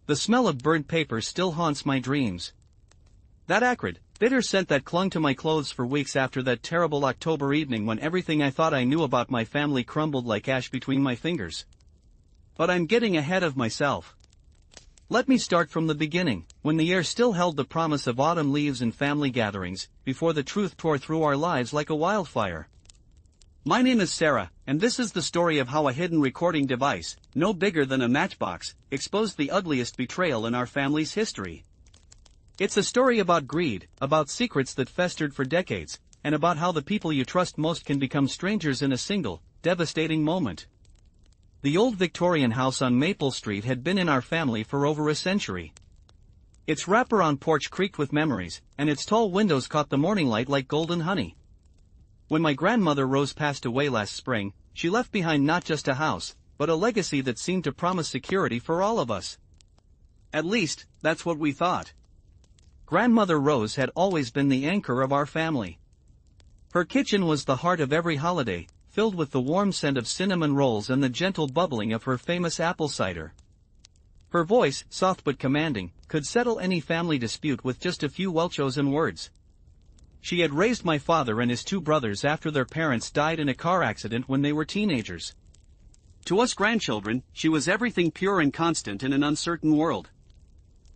The smell of burnt paper still haunts my dreams. That acrid, bitter scent that clung to my clothes for weeks after that terrible October evening when everything I thought I knew about my family crumbled like ash between my fingers. But I'm getting ahead of myself. Let me start from the beginning, when the air still held the promise of autumn leaves and family gatherings, before the truth tore through our lives like a wildfire. My name is Sarah, and this is the story of how a hidden recording device, no bigger than a matchbox, exposed the ugliest betrayal in our family's history. It's a story about greed, about secrets that festered for decades, and about how the people you trust most can become strangers in a single, devastating moment. The old Victorian house on Maple Street had been in our family for over a century. Its wraparound porch creaked with memories, and its tall windows caught the morning light like golden honey. When my grandmother Rose passed away last spring, she left behind not just a house, but a legacy that seemed to promise security for all of us. At least, that's what we thought. Grandmother Rose had always been the anchor of our family. Her kitchen was the heart of every holiday, filled with the warm scent of cinnamon rolls and the gentle bubbling of her famous apple cider. Her voice, soft but commanding, could settle any family dispute with just a few well-chosen words. She had raised my father and his two brothers after their parents died in a car accident when they were teenagers. To us grandchildren, she was everything pure and constant in an uncertain world.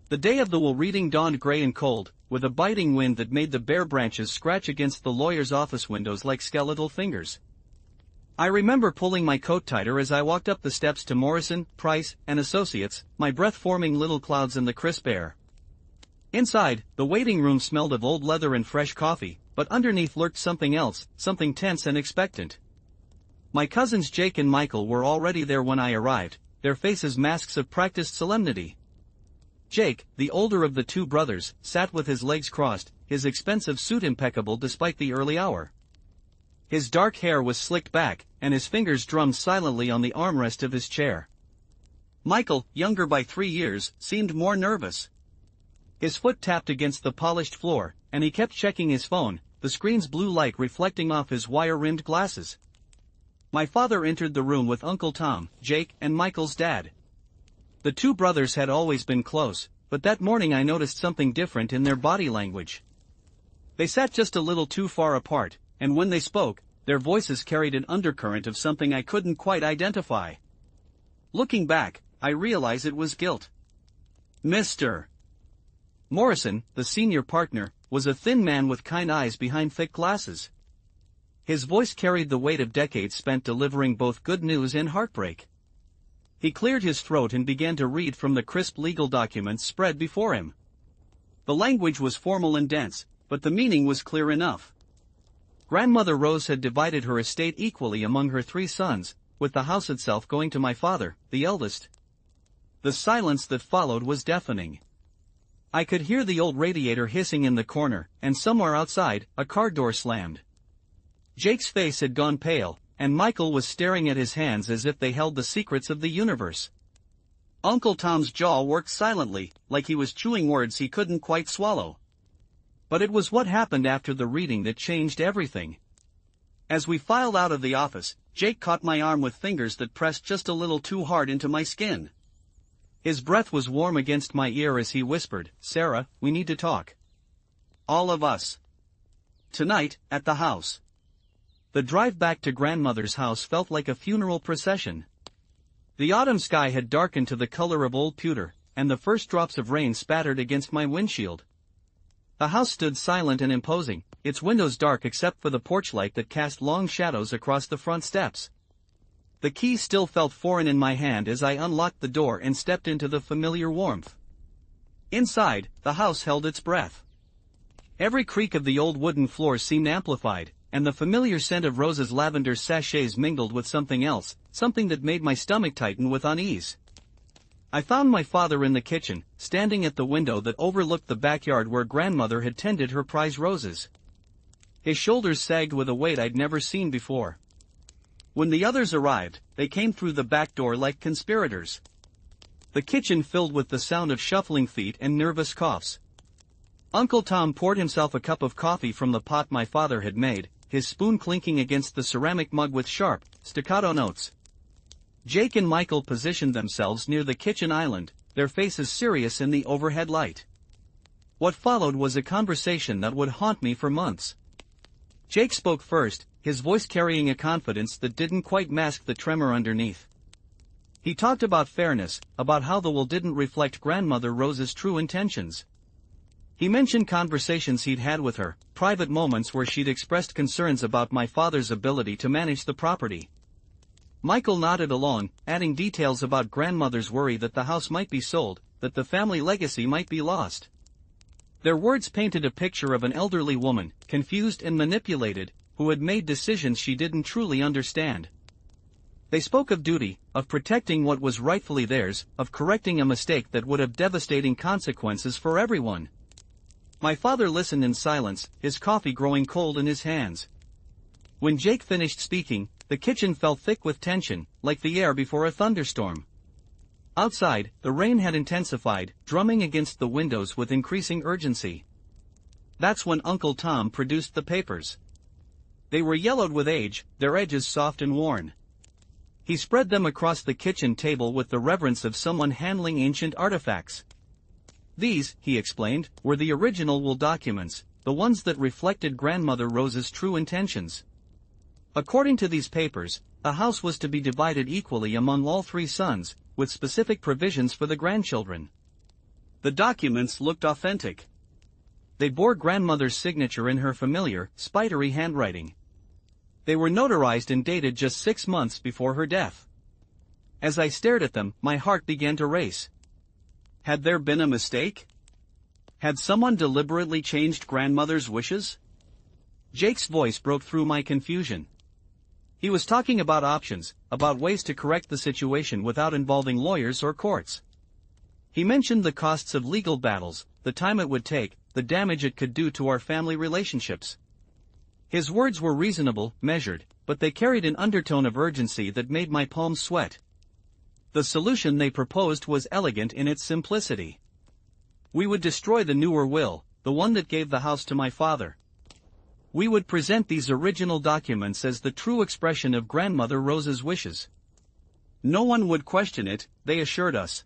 The day of the will reading dawned gray and cold, with a biting wind that made the bare branches scratch against the lawyer's office windows like skeletal fingers. I remember pulling my coat tighter as I walked up the steps to Morrison, Price, and Associates, my breath forming little clouds in the crisp air. Inside, the waiting room smelled of old leather and fresh coffee, but underneath lurked something else, something tense and expectant. My cousins Jake and Michael were already there when I arrived, their faces masks of practiced solemnity. Jake, the older of the two brothers, sat with his legs crossed, his expensive suit impeccable despite the early hour. His dark hair was slicked back, and his fingers drummed silently on the armrest of his chair. Michael, younger by 3 years, seemed more nervous. His foot tapped against the polished floor, and he kept checking his phone, the screen's blue light reflecting off his wire-rimmed glasses. My father entered the room with Uncle Tom, Jake, and Michael's dad. The two brothers had always been close, but that morning I noticed something different in their body language. They sat just a little too far apart, and when they spoke, their voices carried an undercurrent of something I couldn't quite identify. Looking back, I realize it was guilt. Mr. Morrison, the senior partner, was a thin man with kind eyes behind thick glasses. His voice carried the weight of decades spent delivering both good news and heartbreak. He cleared his throat and began to read from the crisp legal documents spread before him. The language was formal and dense, but the meaning was clear enough. Grandmother Rose had divided her estate equally among her 3 sons, with the house itself going to my father, the eldest. The silence that followed was deafening. I could hear the old radiator hissing in the corner, and somewhere outside, a car door slammed. Jake's face had gone pale, and Michael was staring at his hands as if they held the secrets of the universe. Uncle Tom's jaw worked silently, like he was chewing words he couldn't quite swallow. But it was what happened after the reading that changed everything. As we filed out of the office, Jake caught my arm with fingers that pressed just a little too hard into my skin. His breath was warm against my ear as he whispered, "Sarah, we need to talk. All of us. Tonight, at the house." The drive back to grandmother's house felt like a funeral procession. The autumn sky had darkened to the color of old pewter, and the first drops of rain spattered against my windshield. The house stood silent and imposing, its windows dark except for the porch light that cast long shadows across the front steps. The key still felt foreign in my hand as I unlocked the door and stepped into the familiar warmth. Inside, the house held its breath. Every creak of the old wooden floor seemed amplified, and the familiar scent of Rose's lavender sachets mingled with something else, something that made my stomach tighten with unease. I found my father in the kitchen, standing at the window that overlooked the backyard where grandmother had tended her prize roses. His shoulders sagged with a weight I'd never seen before. When the others arrived, they came through the back door like conspirators. The kitchen filled with the sound of shuffling feet and nervous coughs. Uncle Tom poured himself a cup of coffee from the pot my father had made, his spoon clinking against the ceramic mug with sharp, staccato notes. Jake and Michael positioned themselves near the kitchen island, their faces serious in the overhead light. What followed was a conversation that would haunt me for months. Jake spoke first, his voice carrying a confidence that didn't quite mask the tremor underneath. He talked about fairness, about how the will didn't reflect Grandmother Rose's true intentions. He mentioned conversations he'd had with her, private moments where she'd expressed concerns about my father's ability to manage the property. Michael nodded along, adding details about Grandmother's worry that the house might be sold, that the family legacy might be lost. Their words painted a picture of an elderly woman, confused and manipulated, who had made decisions she didn't truly understand. They spoke of duty, of protecting what was rightfully theirs, of correcting a mistake that would have devastating consequences for everyone. My father listened in silence, his coffee growing cold in his hands. When Jake finished speaking, the kitchen felt thick with tension, like the air before a thunderstorm. Outside, the rain had intensified, drumming against the windows with increasing urgency. That's when Uncle Tom produced the papers. They were yellowed with age, their edges soft and worn. He spread them across the kitchen table with the reverence of someone handling ancient artifacts. These, he explained, were the original will documents, the ones that reflected Grandmother Rose's true intentions. According to these papers, the house was to be divided equally among all three sons, with specific provisions for the grandchildren. The documents looked authentic. They bore Grandmother's signature in her familiar, spidery handwriting. They were notarized and dated just 6 months before her death. As I stared at them, my heart began to race. Had there been a mistake? Had someone deliberately changed Grandmother's wishes? Jake's voice broke through my confusion. He was talking about options, about ways to correct the situation without involving lawyers or courts. He mentioned the costs of legal battles, the time it would take, the damage it could do to our family relationships. His words were reasonable, measured, but they carried an undertone of urgency that made my palms sweat. The solution they proposed was elegant in its simplicity. We would destroy the newer will, the one that gave the house to my father. We would present these original documents as the true expression of Grandmother Rose's wishes. No one would question it, they assured us.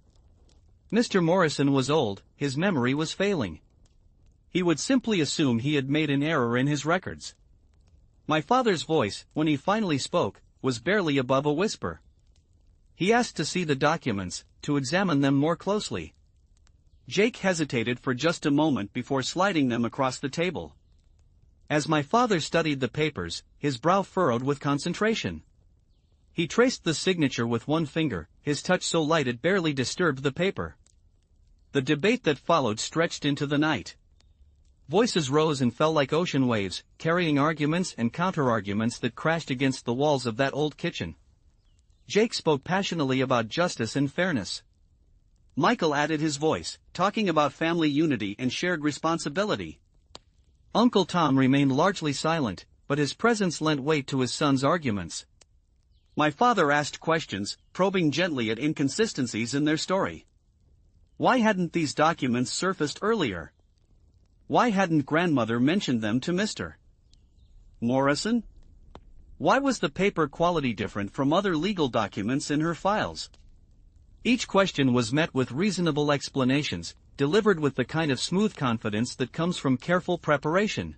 Mr. Morrison was old, his memory was failing. He would simply assume he had made an error in his records. My father's voice, when he finally spoke, was barely above a whisper. He asked to see the documents, to examine them more closely. Jake hesitated for just a moment before sliding them across the table. As my father studied the papers, his brow furrowed with concentration. He traced the signature with one finger, his touch so light it barely disturbed the paper. The debate that followed stretched into the night. Voices rose and fell like ocean waves, carrying arguments and counter-arguments that crashed against the walls of that old kitchen. Jake spoke passionately about justice and fairness. Michael added his voice, talking about family unity and shared responsibility. Uncle Tom remained largely silent, but his presence lent weight to his son's arguments. My father asked questions, probing gently at inconsistencies in their story. Why hadn't these documents surfaced earlier? Why hadn't Grandmother mentioned them to Mr. Morrison? Why was the paper quality different from other legal documents in her files? Each question was met with reasonable explanations, delivered with the kind of smooth confidence that comes from careful preparation.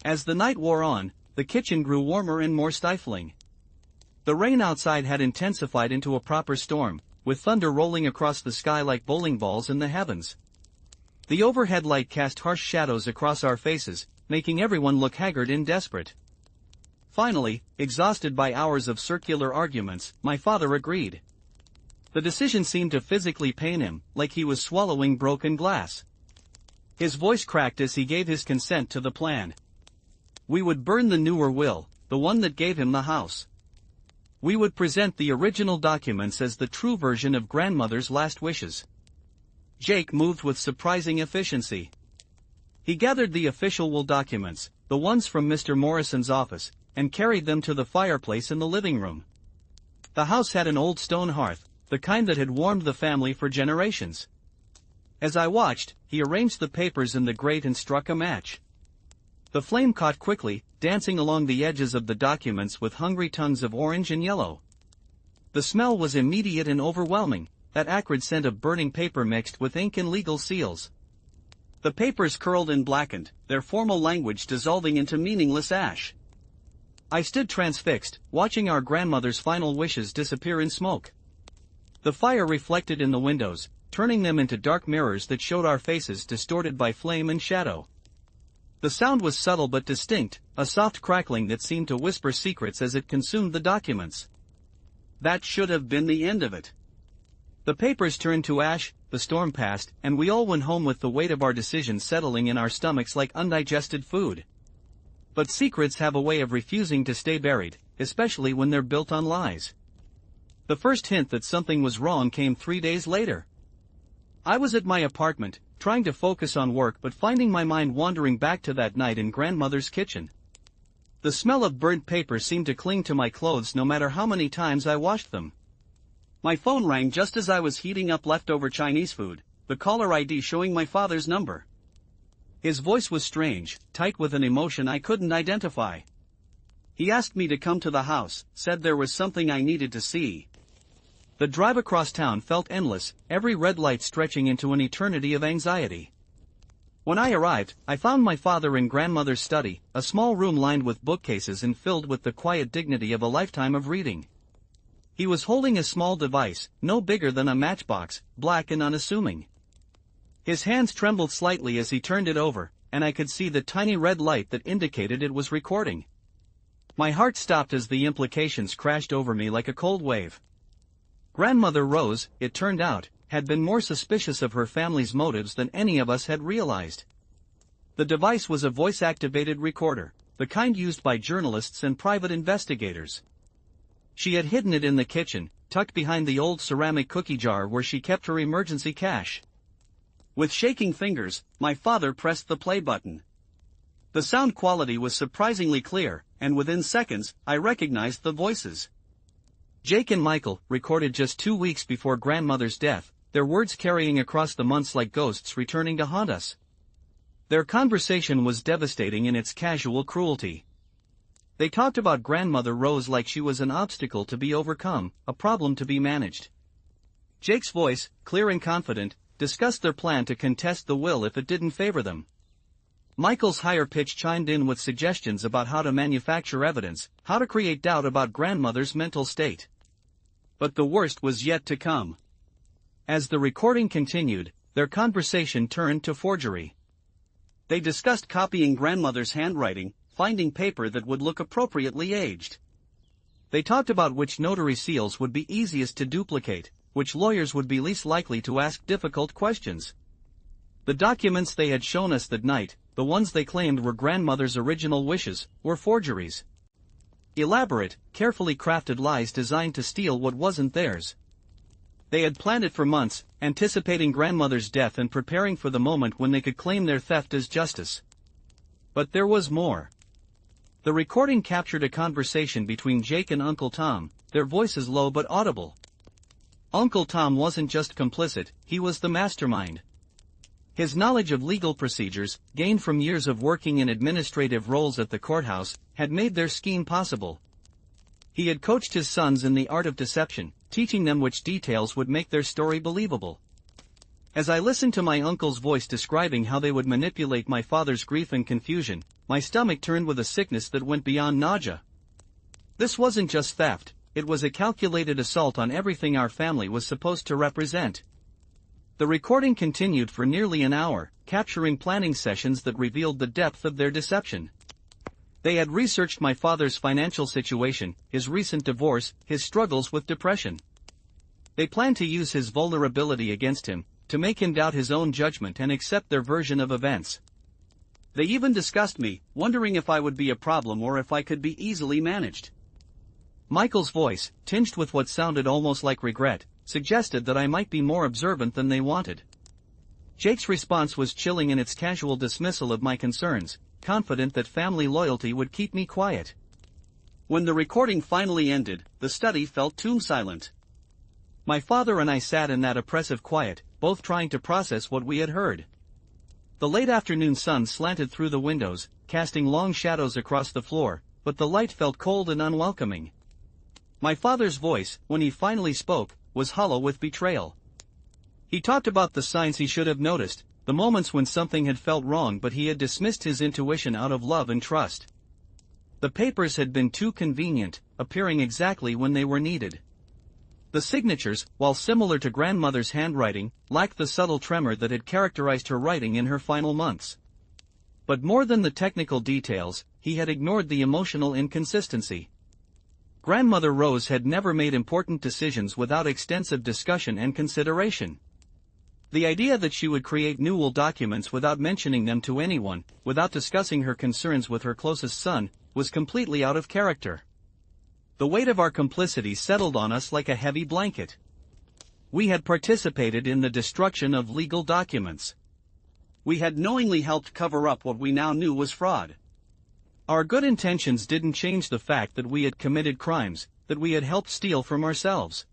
As the night wore on, the kitchen grew warmer and more stifling. The rain outside had intensified into a proper storm, with thunder rolling across the sky like bowling balls in the heavens. The overhead light cast harsh shadows across our faces, making everyone look haggard and desperate. Finally, exhausted by hours of circular arguments, my father agreed. The decision seemed to physically pain him, like he was swallowing broken glass. His voice cracked as he gave his consent to the plan. We would burn the newer will, the one that gave him the house. We would present the original documents as the true version of Grandmother's last wishes. Jake moved with surprising efficiency. He gathered the official will documents, the ones from Mr. Morrison's office, and carried them to the fireplace in the living room. The house had an old stone hearth, the kind that had warmed the family for generations. As I watched, he arranged the papers in the grate and struck a match. The flame caught quickly, dancing along the edges of the documents with hungry tongues of orange and yellow. The smell was immediate and overwhelming, that acrid scent of burning paper mixed with ink and legal seals. The papers curled and blackened, their formal language dissolving into meaningless ash. I stood transfixed, watching our grandmother's final wishes disappear in smoke. The fire reflected in the windows, turning them into dark mirrors that showed our faces distorted by flame and shadow. The sound was subtle but distinct, a soft crackling that seemed to whisper secrets as it consumed the documents. That should have been the end of it. The papers turned to ash, the storm passed, and we all went home with the weight of our decisions settling in our stomachs like undigested food. But secrets have a way of refusing to stay buried, especially when they're built on lies. The first hint that something was wrong came 3 days later. I was at my apartment, trying to focus on work but finding my mind wandering back to that night in grandmother's kitchen. The smell of burnt paper seemed to cling to my clothes no matter how many times I washed them. My phone rang just as I was heating up leftover Chinese food, the caller ID showing my father's number. His voice was strange, tight with an emotion I couldn't identify. He asked me to come to the house, said there was something I needed to see. The drive across town felt endless, every red light stretching into an eternity of anxiety. When I arrived, I found my father in grandmother's study, a small room lined with bookcases and filled with the quiet dignity of a lifetime of reading. He was holding a small device, no bigger than a matchbox, black and unassuming. His hands trembled slightly as he turned it over, and I could see the tiny red light that indicated it was recording. My heart stopped as the implications crashed over me like a cold wave. Grandmother Rose, it turned out, had been more suspicious of her family's motives than any of us had realized. The device was a voice-activated recorder, the kind used by journalists and private investigators. She had hidden it in the kitchen, tucked behind the old ceramic cookie jar where she kept her emergency cash. With shaking fingers, my father pressed the play button. The sound quality was surprisingly clear, and within seconds, I recognized the voices. Jake and Michael, recorded just 2 weeks before grandmother's death, their words carrying across the months like ghosts returning to haunt us. Their conversation was devastating in its casual cruelty. They talked about grandmother Rose like she was an obstacle to be overcome, a problem to be managed. Jake's voice, clear and confident, discussed their plan to contest the will if it didn't favor them. Michael's higher pitch chimed in with suggestions about how to manufacture evidence, how to create doubt about grandmother's mental state. But the worst was yet to come. As the recording continued, their conversation turned to forgery. They discussed copying grandmother's handwriting, finding paper that would look appropriately aged. They talked about which notary seals would be easiest to duplicate, which lawyers would be least likely to ask difficult questions. The documents they had shown us that night, the ones they claimed were grandmother's original wishes, were forgeries. Elaborate, carefully crafted lies designed to steal what wasn't theirs. They had planned it for months, anticipating grandmother's death and preparing for the moment when they could claim their theft as justice. But there was more. The recording captured a conversation between Jake and Uncle Tom, their voices low but audible. Uncle Tom wasn't just complicit, he was the mastermind. His knowledge of legal procedures, gained from years of working in administrative roles at the courthouse, had made their scheme possible. He had coached his sons in the art of deception, teaching them which details would make their story believable. As I listened to my uncle's voice describing how they would manipulate my father's grief and confusion, my stomach turned with a sickness that went beyond nausea. This wasn't just theft, it was a calculated assault on everything our family was supposed to represent. The recording continued for nearly an hour, capturing planning sessions that revealed the depth of their deception. They had researched my father's financial situation, his recent divorce, his struggles with depression. They planned to use his vulnerability against him, to make him doubt his own judgment and accept their version of events. They even discussed me, wondering if I would be a problem or if I could be easily managed. Michael's voice, tinged with what sounded almost like regret, suggested that I might be more observant than they wanted. Jake's response was chilling in its casual dismissal of my concerns, confident that family loyalty would keep me quiet. When the recording finally ended, the study felt tomb-silent. My father and I sat in that oppressive quiet, both trying to process what we had heard. The late afternoon sun slanted through the windows, casting long shadows across the floor, but the light felt cold and unwelcoming. My father's voice, when he finally spoke, was hollow with betrayal. He talked about the signs he should have noticed, the moments when something had felt wrong but he had dismissed his intuition out of love and trust. The papers had been too convenient, appearing exactly when they were needed. The signatures, while similar to grandmother's handwriting, lacked the subtle tremor that had characterized her writing in her final months. But more than the technical details, he had ignored the emotional inconsistency. Grandmother Rose had never made important decisions without extensive discussion and consideration. The idea that she would create new will documents without mentioning them to anyone, without discussing her concerns with her closest son, was completely out of character. The weight of our complicity settled on us like a heavy blanket. We had participated in the destruction of legal documents. We had knowingly helped cover up what we now knew was fraud. Our good intentions didn't change the fact that we had committed crimes, that we had helped steal from ourselves.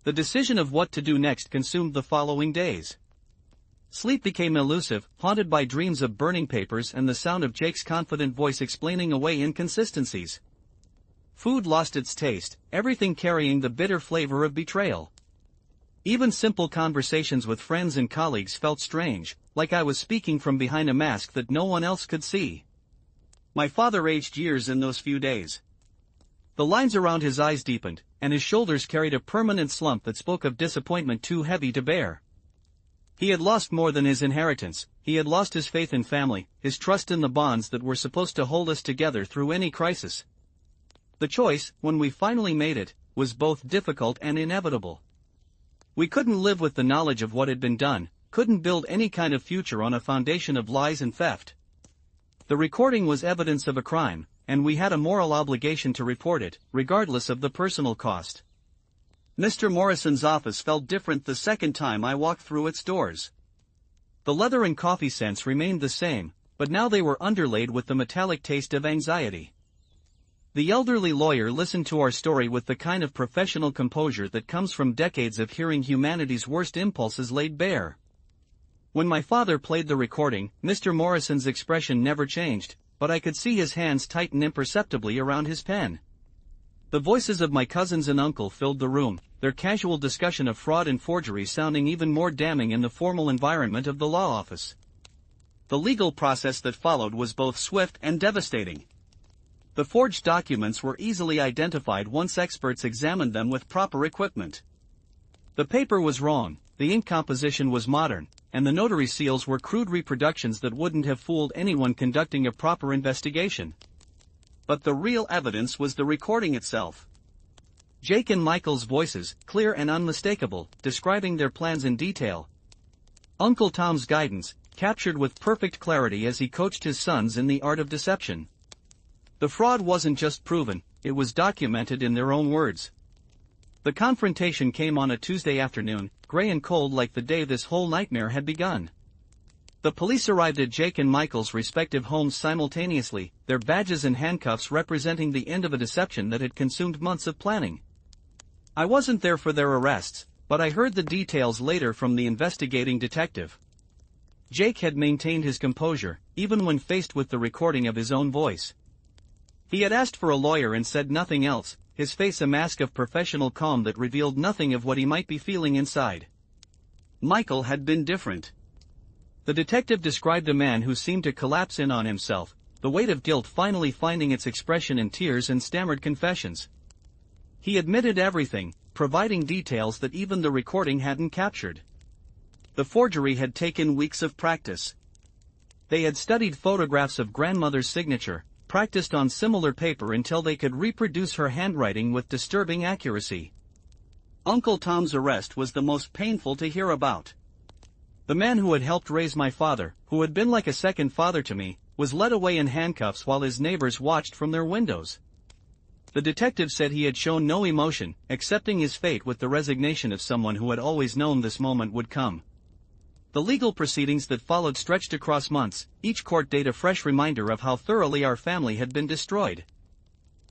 The decision of what to do next consumed the following days. Sleep became elusive, haunted by dreams of burning papers and the sound of Jake's confident voice explaining away inconsistencies. Food lost its taste, everything carrying the bitter flavor of betrayal. Even simple conversations with friends and colleagues felt strange, like I was speaking from behind a mask that no one else could see. My father aged years in those few days. The lines around his eyes deepened, and his shoulders carried a permanent slump that spoke of disappointment too heavy to bear. He had lost more than his inheritance, he had lost his faith in family, his trust in the bonds that were supposed to hold us together through any crisis. The choice, when we finally made it, was both difficult and inevitable. We couldn't live with the knowledge of what had been done, couldn't build any kind of future on a foundation of lies and theft. The recording was evidence of a crime, and we had a moral obligation to report it, regardless of the personal cost. Mr. Morrison's office felt different the second time I walked through its doors. The leather and coffee scents remained the same, but now they were underlaid with the metallic taste of anxiety. The elderly lawyer listened to our story with the kind of professional composure that comes from decades of hearing humanity's worst impulses laid bare. When my father played the recording, Mr. Morrison's expression never changed, but I could see his hands tighten imperceptibly around his pen. The voices of my cousins and uncle filled the room, their casual discussion of fraud and forgery sounding even more damning in the formal environment of the law office. The legal process that followed was both swift and devastating. The forged documents were easily identified once experts examined them with proper equipment. The paper was wrong, the ink composition was modern, and the notary seals were crude reproductions that wouldn't have fooled anyone conducting a proper investigation. But the real evidence was the recording itself. Jake and Michael's voices, clear and unmistakable, describing their plans in detail. Uncle Tom's guidance, captured with perfect clarity as he coached his sons in the art of deception. The fraud wasn't just proven, it was documented in their own words. The confrontation came on a Tuesday afternoon, gray and cold like the day this whole nightmare had begun. The police arrived at Jake and Michael's respective homes simultaneously, their badges and handcuffs representing the end of a deception that had consumed months of planning. I wasn't there for their arrests, but I heard the details later from the investigating detective. Jake had maintained his composure, even when faced with the recording of his own voice. He had asked for a lawyer and said nothing else, his face a mask of professional calm that revealed nothing of what he might be feeling inside. Michael had been different. The detective described a man who seemed to collapse in on himself, the weight of guilt finally finding its expression in tears and stammered confessions. He admitted everything, providing details that even the recording hadn't captured. The forgery had taken weeks of practice. They had studied photographs of grandmother's signature, practiced on similar paper until they could reproduce her handwriting with disturbing accuracy. Uncle Tom's arrest was the most painful to hear about. The man who had helped raise my father, who had been like a second father to me, was led away in handcuffs while his neighbors watched from their windows. The detective said he had shown no emotion, accepting his fate with the resignation of someone who had always known this moment would come. The legal proceedings that followed stretched across months, each court date a fresh reminder of how thoroughly our family had been destroyed.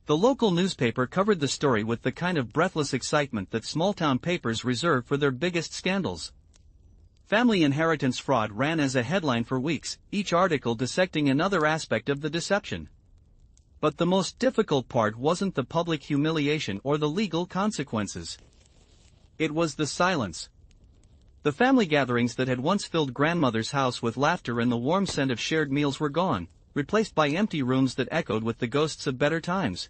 The local newspaper covered the story with the kind of breathless excitement that small-town papers reserve for their biggest scandals. Family inheritance fraud ran as a headline for weeks, each article dissecting another aspect of the deception. But the most difficult part wasn't the public humiliation or the legal consequences. It was the silence. The family gatherings that had once filled grandmother's house with laughter and the warm scent of shared meals were gone, replaced by empty rooms that echoed with the ghosts of better times.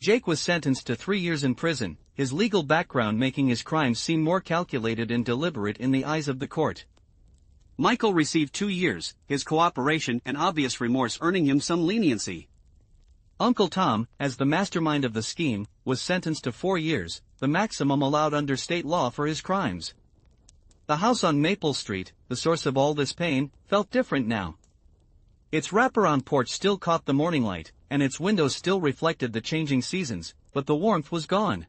Jake was sentenced to 3 years in prison, his legal background making his crimes seem more calculated and deliberate in the eyes of the court. Michael received 2 years, his cooperation and obvious remorse earning him some leniency. Uncle Tom, as the mastermind of the scheme, was sentenced to 4 years, the maximum allowed under state law for his crimes. The house on Maple Street, the source of all this pain, felt different now. Its wraparound porch still caught the morning light, and its windows still reflected the changing seasons, but the warmth was gone.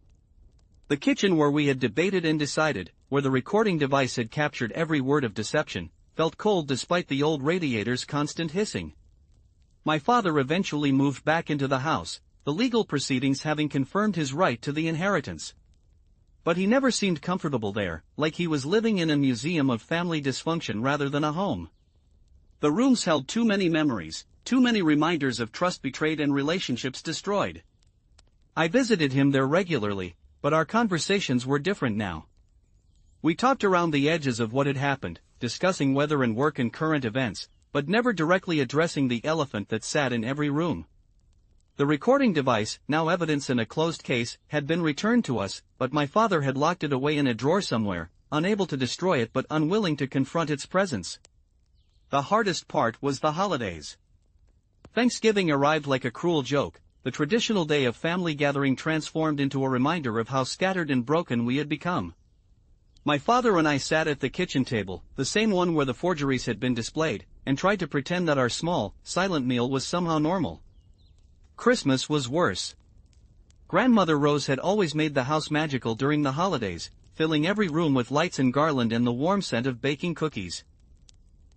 The kitchen where we had debated and decided, where the recording device had captured every word of deception, felt cold despite the old radiator's constant hissing. My father eventually moved back into the house, the legal proceedings having confirmed his right to the inheritance. But he never seemed comfortable there, like he was living in a museum of family dysfunction rather than a home. The rooms held too many memories, too many reminders of trust betrayed and relationships destroyed. I visited him there regularly, but our conversations were different now. We talked around the edges of what had happened, discussing weather and work and current events, but never directly addressing the elephant that sat in every room. The recording device, now evidence in a closed case, had been returned to us, but my father had locked it away in a drawer somewhere, unable to destroy it but unwilling to confront its presence. The hardest part was the holidays. Thanksgiving arrived like a cruel joke, the traditional day of family gathering transformed into a reminder of how scattered and broken we had become. My father and I sat at the kitchen table, the same one where the forgeries had been displayed, and tried to pretend that our small, silent meal was somehow normal. Christmas was worse. Grandmother Rose had always made the house magical during the holidays, filling every room with lights and garland and the warm scent of baking cookies.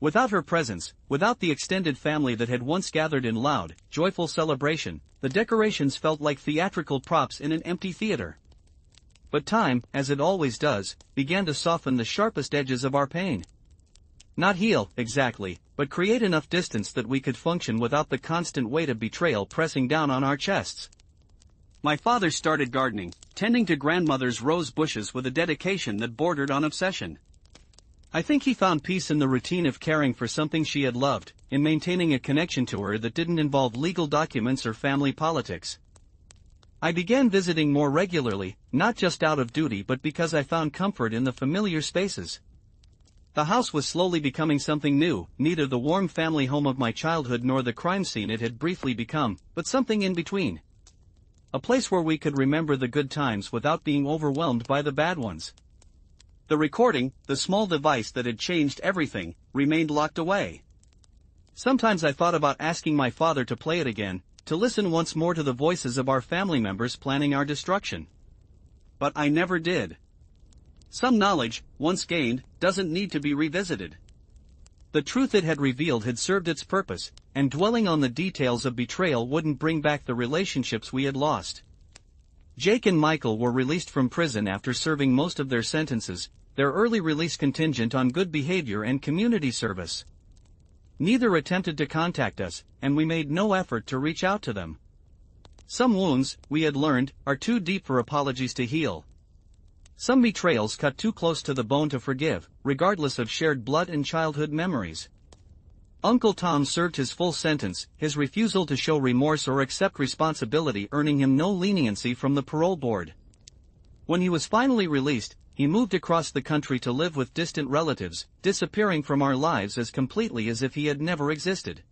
Without her presence, without the extended family that had once gathered in loud, joyful celebration, the decorations felt like theatrical props in an empty theater. But time, as it always does, began to soften the sharpest edges of our pain. Not heal, exactly, but create enough distance that we could function without the constant weight of betrayal pressing down on our chests. My father started gardening, tending to grandmother's rose bushes with a dedication that bordered on obsession. I think he found peace in the routine of caring for something she had loved, in maintaining a connection to her that didn't involve legal documents or family politics. I began visiting more regularly, not just out of duty but because I found comfort in the familiar spaces. The house was slowly becoming something new, neither the warm family home of my childhood nor the crime scene it had briefly become, but something in between. A place where we could remember the good times without being overwhelmed by the bad ones. The recording, the small device that had changed everything, remained locked away. Sometimes I thought about asking my father to play it again, to listen once more to the voices of our family members planning our destruction. But I never did. Some knowledge, once gained, doesn't need to be revisited. The truth it had revealed had served its purpose, and dwelling on the details of betrayal wouldn't bring back the relationships we had lost. Jake and Michael were released from prison after serving most of their sentences, their early release contingent on good behavior and community service. Neither attempted to contact us, and we made no effort to reach out to them. Some wounds, we had learned, are too deep for apologies to heal. Some betrayals cut too close to the bone to forgive, regardless of shared blood and childhood memories. Uncle Tom served his full sentence, his refusal to show remorse or accept responsibility earning him no leniency from the parole board. When he was finally released, he moved across the country to live with distant relatives, disappearing from our lives as completely as if he had never existed.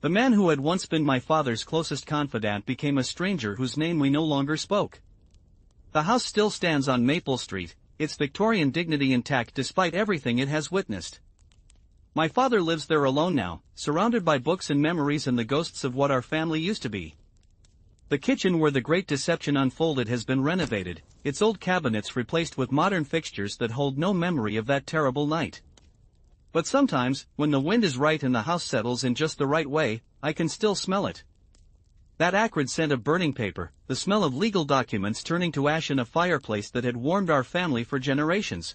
The man who had once been my father's closest confidant became a stranger whose name we no longer spoke. The house still stands on Maple Street, its Victorian dignity intact despite everything it has witnessed. My father lives there alone now, surrounded by books and memories and the ghosts of what our family used to be. The kitchen where the Great Deception unfolded has been renovated, its old cabinets replaced with modern fixtures that hold no memory of that terrible night. But sometimes, when the wind is right and the house settles in just the right way, I can still smell it. That acrid scent of burning paper, the smell of legal documents turning to ash in a fireplace that had warmed our family for generations.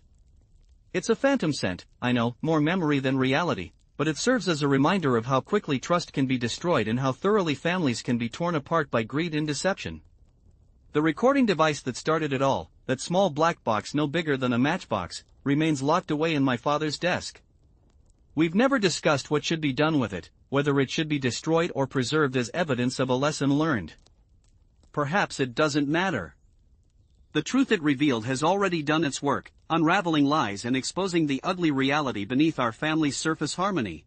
It's a phantom scent, I know, more memory than reality, but it serves as a reminder of how quickly trust can be destroyed and how thoroughly families can be torn apart by greed and deception. The recording device that started it all, that small black box no bigger than a matchbox, remains locked away in my father's desk. We've never discussed what should be done with it, whether it should be destroyed or preserved as evidence of a lesson learned. Perhaps it doesn't matter. The truth it revealed has already done its work, unraveling lies and exposing the ugly reality beneath our family's surface harmony.